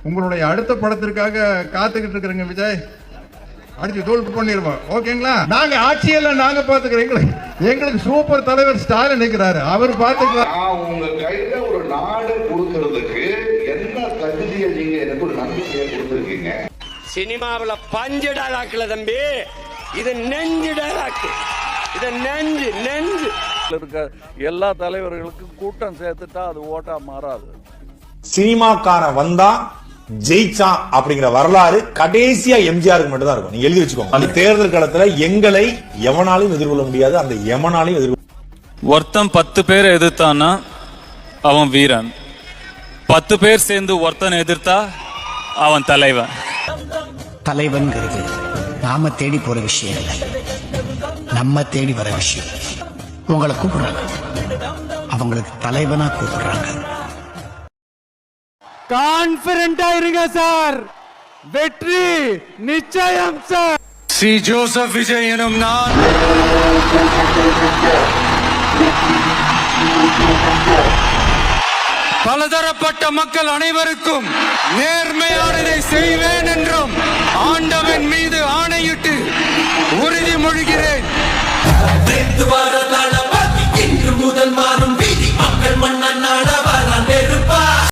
உங்களுடைய அடுத்த படத்திற்காக காத்துக்கிட்டு இருக்கிறேங்க விஜய். அடிச்சு தோல் பண்ணிடுவோம். ஓகேங்களா? நாங்க ஆட்சியெல்லாம் நாங்க பாத்துக்கிறோம். எங்களுக்கு சூப்பர் தலைவர் ஸ்டாலின் நிற்கிறாரு, அவர் பாத்துக்கலாம். உங்க கையில ஒரு நாடு கொடுக்கறதுக்கு என்ன தகுதியை நீங்க எனக்கு ஒரு நம்பிக்கையை கொடுத்துருக்கீங்க? சினிமாவில் பஞ்சு டைலாக்ல தம்பி, இது நெஞ்சு டைலாக். இது நெஞ்சு நெஞ்சு இருக்க எல்லா தலைவர்களுக்கும் கூட்டம் சேர்த்துட்டா அது ஓட்டா மாறாது. சினிமாக்காரன் வந்தா ஜெயிச்சான் அப்படிங்கிற வரலாறு கடைசியா எம்ஜிஆருக்கு மட்டும் தான் இருக்கும். நீங்க எழுதி வச்சுக்கோங்க. அந்த தேர்தல் காலத்துல எங்களை எவனாலையும் எதிர்கொள்ள முடியாது, அந்த எவனாலையும் எதிர்கொள்ள. ஒருத்தன் 10 பேரை எதிர்த்தான்னா அவன் வீரன், 10 பேர் சேர்ந்து ஒருத்தன் எதிர்த்தா அவன் தலைவன். தலைவன்கிறது நாம தேடி போற விஷயம் இல்லை, நம்ம தேடி வர விஷயம். உங்களை கூப்பிடுறாங்க, அவங்களுக்கு தலைவனா கூப்பிடுறாங்க. கான்பிடென்டா இருங்க சார், வெற்றி நிச்சயம் சார். சி ஜோசப் விஜய் எனும் நான் பலதரப்பட்ட மக்கள் அனைவருக்கும் நேர்மையானதை செய்வேன் என்றும் ஆண்டவன் மீது ஆணையிட்டு உறுதிமொழிகிறேன்.